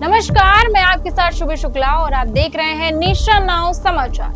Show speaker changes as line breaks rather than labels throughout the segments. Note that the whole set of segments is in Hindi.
नमस्कार, मैं आपके साथ शुभी शुक्ला और आप देख रहे हैं नेशन नाउ समाचार।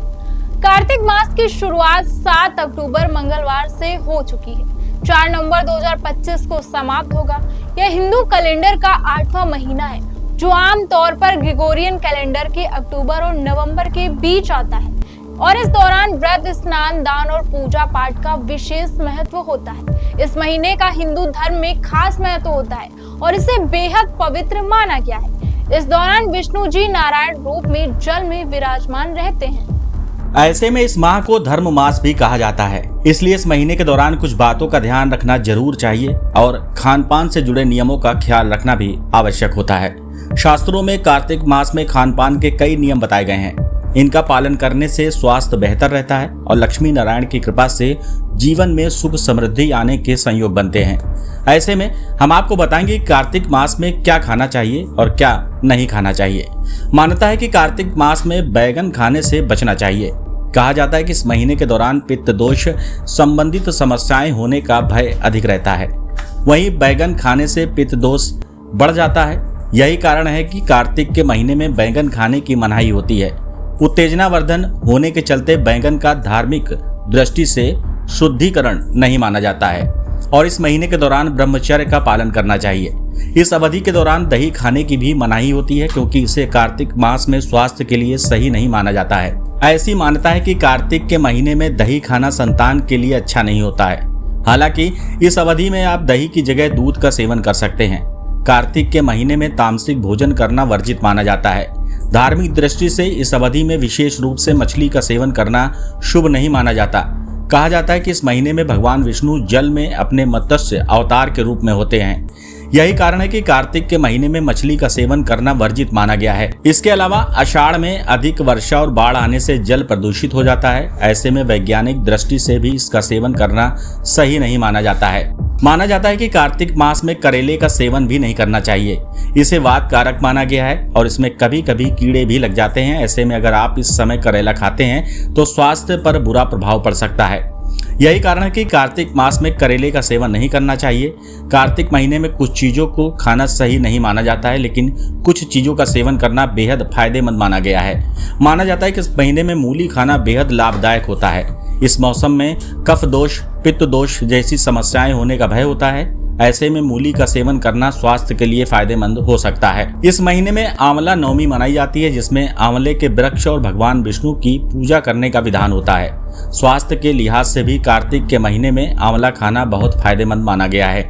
कार्तिक मास की शुरुआत 7 अक्टूबर मंगलवार से हो चुकी है। 4 नवंबर 2025 को समाप्त होगा। यह हिंदू कैलेंडर का 8वां महीना है, जो आम तौर पर ग्रेगोरियन कैलेंडर के अक्टूबर और नवंबर के बीच आता है और इस दौरान व्रत, स्नान, दान और पूजा पाठ का विशेष महत्व होता है। इस महीने का हिंदू धर्म में खास महत्व होता है और इसे बेहद पवित्र माना गया है। इस दौरान विष्णु जी नारायण रूप में जल में विराजमान रहते हैं।
ऐसे में इस माह को धर्म मास भी कहा जाता है, इसलिए इस महीने के दौरान कुछ बातों का ध्यान रखना जरूर चाहिए और खान पान से जुड़े नियमों का ख्याल रखना भी आवश्यक होता है। शास्त्रों में कार्तिक मास में खान पान के कई नियम बताए गए हैं। इनका पालन करने से स्वास्थ्य बेहतर रहता है और लक्ष्मी नारायण की कृपा से जीवन में सुख समृद्धि आने के संयोग बनते हैं। ऐसे में हम आपको बताएंगे कि कार्तिक मास में क्या खाना चाहिए और क्या नहीं खाना चाहिए। मान्यता है कि कार्तिक मास में बैगन खाने से बचना चाहिए। कहा जाता है कि इस महीने के दौरान पित्त दोष संबंधित समस्याएं होने का भय अधिक रहता है। वहीं बैगन खाने से पित्त दोष बढ़ जाता है। यही कारण है कि कार्तिक के महीने में बैगन खाने की मनाही होती है। उत्तेजनावर्धन होने के चलते बैंगन का धार्मिक दृष्टि से शुद्धिकरण नहीं माना जाता है और इस महीने के दौरान ब्रह्मचर्य का पालन करना चाहिए। इस अवधि के दौरान दही खाने की भी मनाही होती है, क्योंकि इसे कार्तिक मास में स्वास्थ्य के लिए सही नहीं माना जाता है। ऐसी मान्यता है कि कार्तिक के महीने में दही खाना संतान के लिए अच्छा नहीं होता है। हालांकि इस अवधि में आप दही की जगह दूध का सेवन कर सकते हैं। कार्तिक के महीने में तामसिक भोजन करना वर्जित माना जाता है। धार्मिक दृष्टि से इस अवधि में विशेष रूप से मछली का सेवन करना शुभ नहीं माना जाता। कहा जाता है कि इस महीने में भगवान विष्णु जल में अपने मत्स्य अवतार के रूप में होते हैं। यही कारण है कि कार्तिक के महीने में मछली का सेवन करना वर्जित माना गया है। इसके अलावा आषाढ़ में अधिक वर्षा और बाढ़ आने से जल प्रदूषित हो जाता है। ऐसे में वैज्ञानिक दृष्टि से भी इसका सेवन करना सही नहीं माना जाता है। माना जाता है कि कार्तिक मास में करेले का सेवन भी नहीं करना चाहिए। इसे वात कारक माना गया है और इसमें कभी कभी कीड़े भी लग जाते हैं। ऐसे में अगर आप इस समय करेला खाते हैं तो स्वास्थ्य पर बुरा प्रभाव पड़ सकता है। यही कारण है कि कार्तिक मास में करेले का सेवन नहीं करना चाहिए। कार्तिक महीने में कुछ चीजों को खाना सही नहीं माना जाता है, लेकिन कुछ चीजों का सेवन करना बेहद फायदेमंद माना गया है। माना जाता है कि इस महीने में मूली खाना बेहद लाभदायक होता है। इस मौसम में कफ दोष, पित्त दोष जैसी समस्याएं होने का भय होता है। ऐसे में मूली का सेवन करना स्वास्थ्य के लिए फायदेमंद हो सकता है। इस महीने में आंवला नवमी मनाई जाती है, जिसमें आंवले के वृक्ष और भगवान विष्णु की पूजा करने का विधान होता है। स्वास्थ्य के लिहाज से भी कार्तिक के महीने में आंवला खाना बहुत फायदेमंद माना गया है।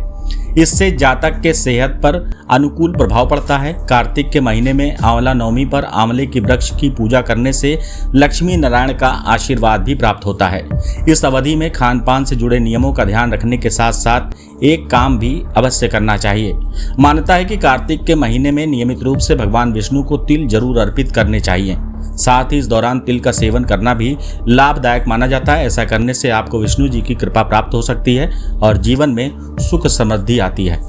इससे जातक के सेहत पर अनुकूल प्रभाव पड़ता है। कार्तिक के महीने में आंवला नवमी पर आंवले के वृक्ष की पूजा करने से लक्ष्मी नारायण का आशीर्वाद भी प्राप्त होता है। इस अवधि में खान पान से जुड़े नियमों का ध्यान रखने के साथ साथ एक काम भी अवश्य करना चाहिए। मान्यता है कि कार्तिक के महीने में नियमित रूप से भगवान विष्णु को तिल जरूर अर्पित करने चाहिए। साथ ही इस दौरान तिल का सेवन करना भी लाभदायक माना जाता है। ऐसा करने से आपको विष्णु जी की कृपा प्राप्त हो सकती है और जीवन में सुख समृद्धि आती है।